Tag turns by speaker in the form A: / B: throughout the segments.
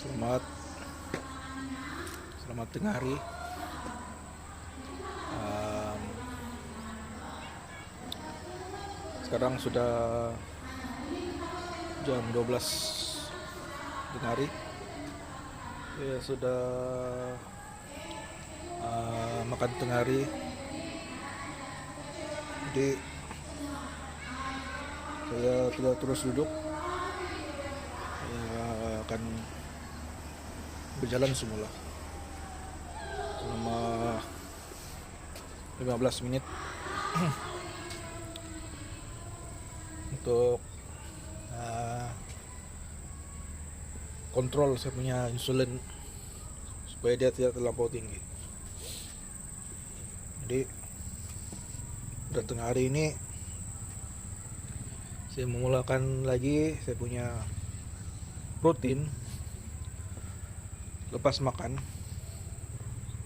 A: Selamat tengah hari. Sekarang sudah jam 12 tengah hari. Ya, sudah makan tengah hari. Jadi saya tidak terus duduk. Saya akan berjalan semula selama 15 menit untuk kontrol saya punya insulin supaya dia tidak terlampau tinggi. Jadi pada tengah hari ini saya memulakan lagi saya punya rutin lepas makan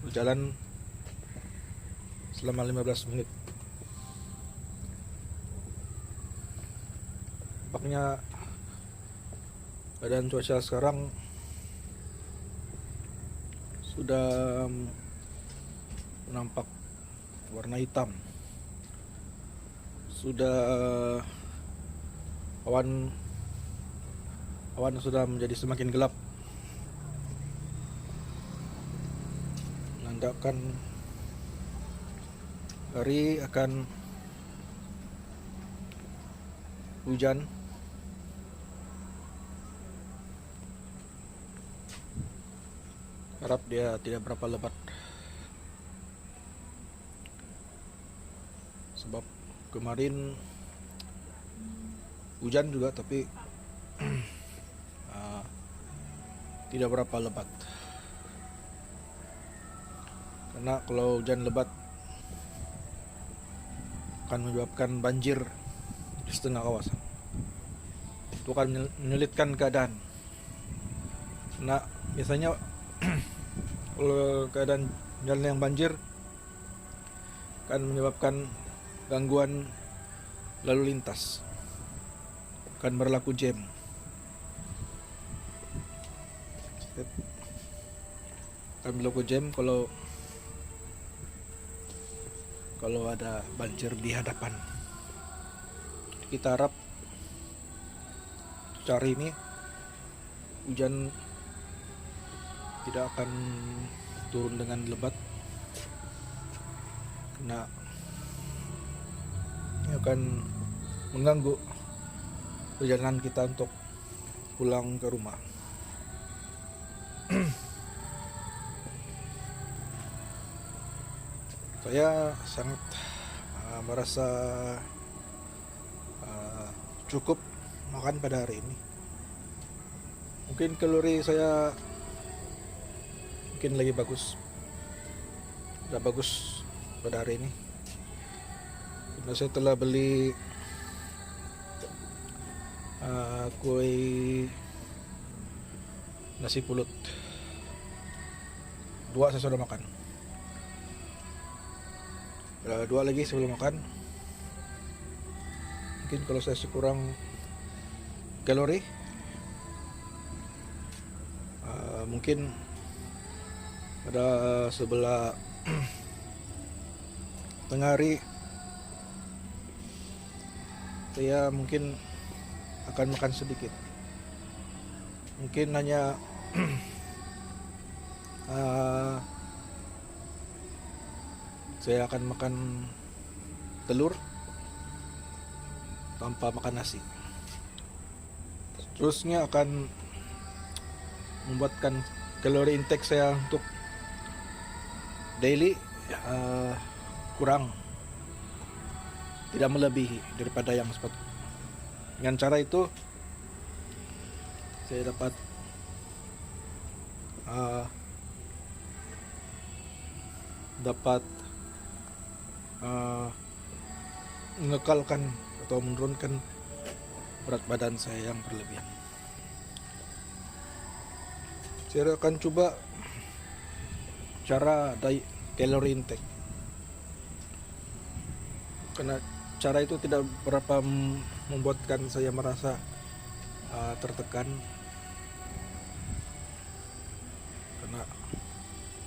A: berjalan selama 15 menit. Tampaknya keadaan cuaca sekarang sudah nampak warna hitam. Sudah awan sudah menjadi semakin gelap, menandakan hari akan hujan. Harap dia tidak berapa lebat, sebab kemarin hujan juga tapi tidak berapa lebat. Karena kalau hujan lebat akan menyebabkan banjir di setengah kawasan. Itu akan menyulitkan keadaan. Nah, biasanya kalau keadaan jalan yang banjir akan menyebabkan gangguan lalu lintas, akan berlaku jam. Akan berlaku jam kalau ada banjir di hadapan. Kita harap hari ini hujan tidak akan turun dengan lebat, karena ini akan mengganggu perjalanan kita untuk pulang ke rumah. Saya sangat merasa cukup makan pada hari ini. Mungkin kalori saya mungkin lagi bagus, sudah bagus pada hari ini, karena saya telah beli kue nasi pulut 2 saya sudah makan, 2 lagi sebelum makan. Mungkin kalau saya kurang kalori, mungkin pada sebelah tengah hari saya mungkin akan makan sedikit, mungkin hanya saya akan makan telur tanpa makan nasi. Terusnya akan membuatkan kalori intake saya untuk daily kurang, tidak melebihi daripada yang sepatutnya. Dengan cara itu saya dapat mengekalkan atau menurunkan berat badan saya yang berlebihan. Saya akan coba cara kalori intake, karena cara itu tidak berapa membuatkan saya merasa tertekan.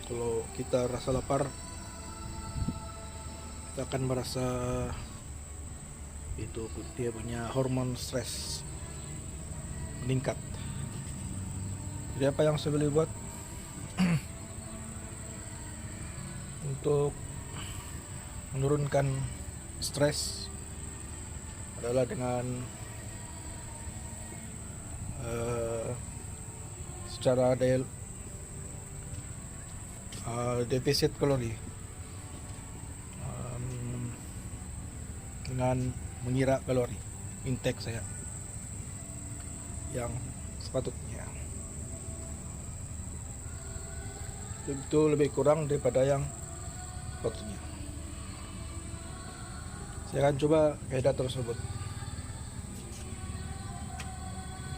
A: Kalau kita rasa lapar, kita akan merasa itu dia punya hormon stres meningkat. Jadi apa yang saya boleh buat untuk menurunkan stres adalah dengan secara defisit kalori, dengan mengira kalori intake saya yang sepatutnya. Itu lebih kurang daripada yang sepatutnya. Saya akan coba kaidah tersebut.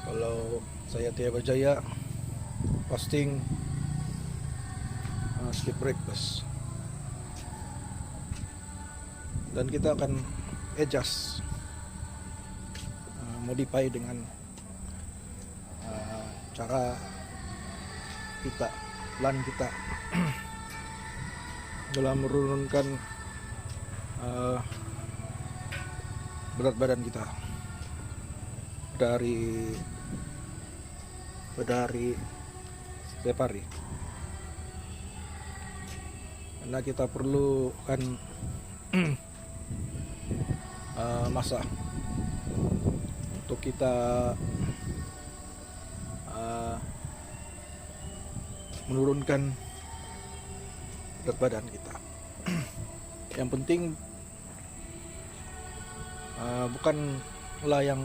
A: Kalau saya tidak berjaya fasting, skip breakfast, dan kita akan adjust, modify dengan cara kita, plan kita dalam menurunkan berat badan kita dari setiap hari. Karena kita perlu kan masa untuk kita menurunkan berat badan kita. Yang penting bukanlah yang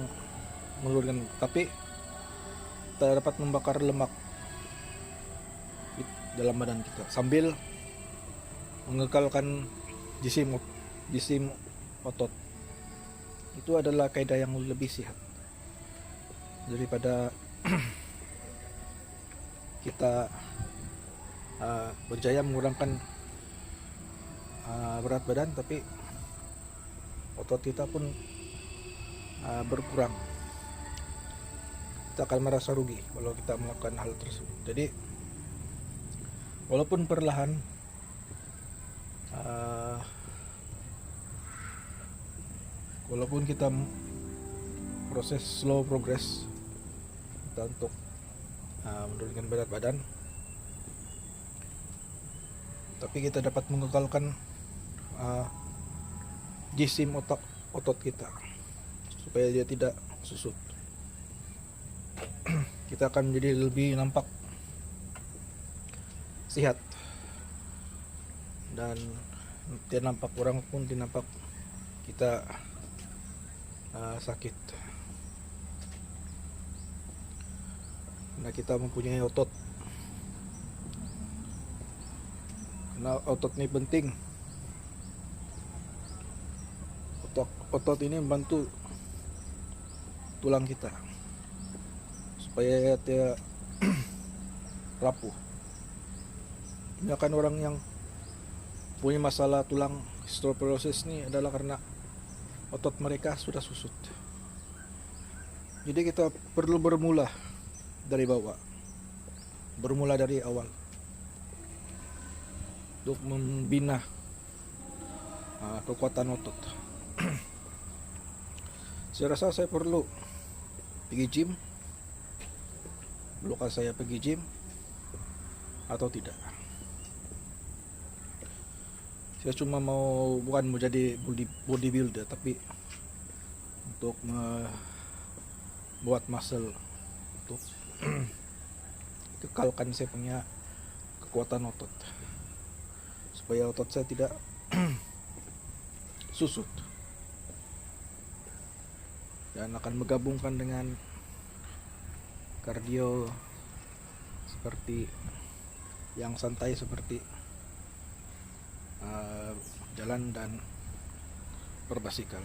A: menurunkan, tapi kita dapat membakar lemak di dalam badan kita sambil mengekalkan jisim otot. Itu adalah kaidah yang lebih sehat daripada kita berjaya mengurangkan berat badan tapi otot kita pun berkurang. Kita akan merasa rugi kalau kita melakukan hal tersebut. Jadi walaupun perlahan, walaupun kita proses slow progress kita untuk menurunkan berat badan, tapi kita dapat mengekalkan jisim otot kita supaya dia tidak susut. Kita akan menjadi lebih nampak sehat, dan tidak nampak orang pun tidak nampak kita sakit. Karena kita mempunyai otot. Karena otot ini penting. Otot ini membantu tulang kita supaya dia rapuh. Kebanyakan orang yang punya masalah tulang osteoporosis ini adalah karena otot mereka sudah susut. Jadi kita perlu bermula dari bawah, bermula dari awal untuk membina kekuatan otot. Saya rasa saya perlu pergi gym. Perlukah saya pergi gym atau tidak? Saya cuma bukan mau jadi bodybuilder, tapi untuk membuat muscle, untuk kekalkan saya punya kekuatan otot supaya otot saya tidak susut, dan akan menggabungkan dengan kardio seperti yang santai, seperti jalan dan berbasikal.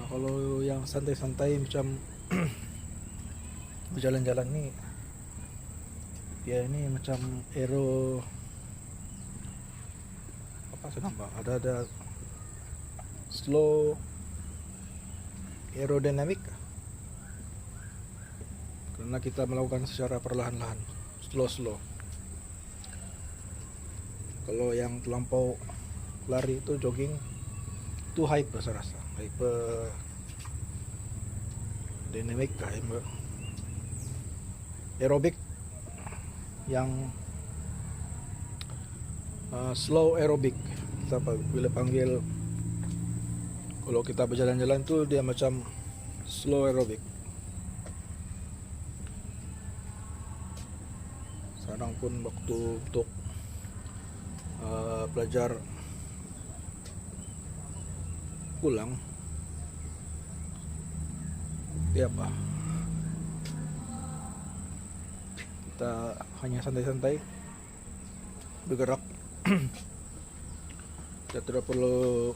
A: Kalau yang santai-santai macam berjalan-jalan nih, dia ini macam ada slow aerodynamic. karena kita melakukan secara perlahan-lahan, slow. Kalau yang terlampau lari itu jogging itu hyper, saya rasa hyper dynamic, hyper aerobik, yang slow aerobik kita bila panggil. Kalau kita berjalan-jalan tuh dia macam slow aerobik. Sekarang pun waktu untuk belajar pulang, apa, kita hanya santai-santai bergerak. Kita tidak perlu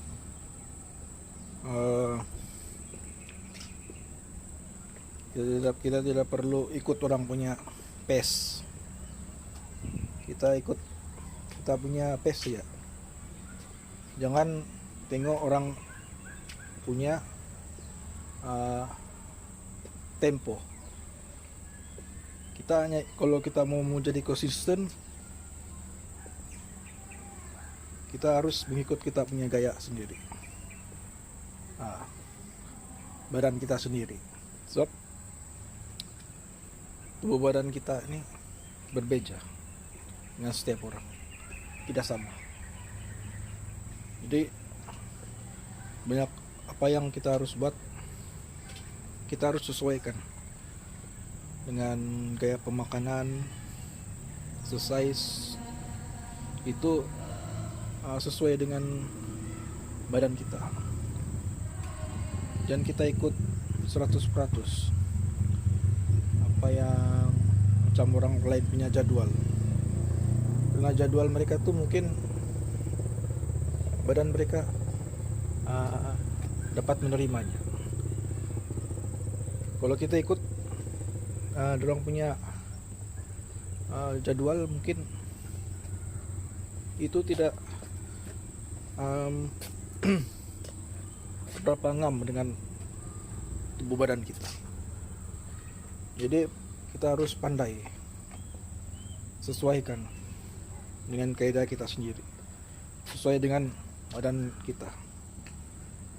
A: kita tidak perlu ikut orang punya pace. Kita ikut kita punya pace ya. Jangan tengok orang punya tempo. Kita hanya, kalau kita mau jadi konsisten, kita harus mengikut kita punya gaya sendiri, badan kita sendiri. Sebab tubuh badan kita ini berbeda dengan setiap orang, tidak sama. Jadi banyak apa yang kita harus buat, kita harus sesuaikan dengan gaya pemakanan, exercise itu sesuai dengan badan kita. Dan kita ikut 100% apa yang macam orang lain punya jadwal. Karena jadwal mereka tuh mungkin badan mereka dapat menerimanya. Kalau kita ikut dorong punya jadwal, mungkin itu tidak berapa ngam dengan tubuh badan kita. Jadi kita harus pandai sesuaikan dengan kaidah kita sendiri, sesuai dengan badan kita,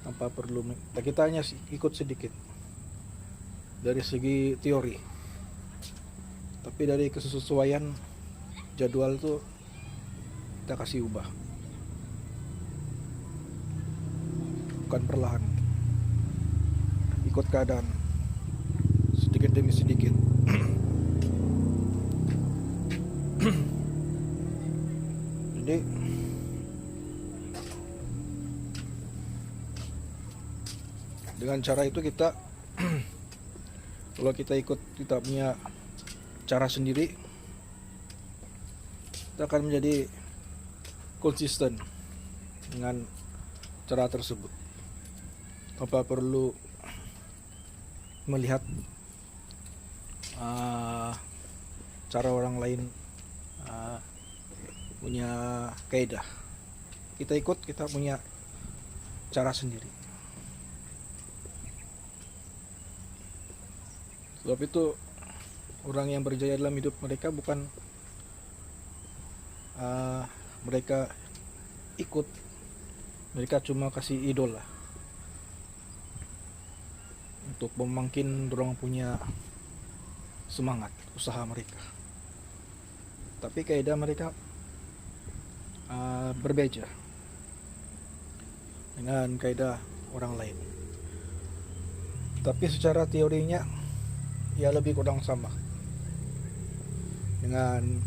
A: tanpa perlu kita hanya ikut sedikit dari segi teori, tapi dari kesesuaian jadwal tuh kita kasih ubah, bukan perlahan, ikut keadaan sedikit demi sedikit. Jadi dengan cara itu kita kalau kita ikut kita punya cara sendiri, kita akan menjadi konsisten dengan cara tersebut, tanpa perlu melihat cara orang lain punya kaidah. Kita ikut kita punya cara sendiri. Sebab itu orang yang berjaya dalam hidup mereka bukan mereka ikut, mereka cuma kasih idola untuk memangkin dorong punya semangat usaha mereka. Tapi kaidah mereka berbeda dengan kaidah orang lain. Tapi secara teorinya ya lebih kurang sama dengan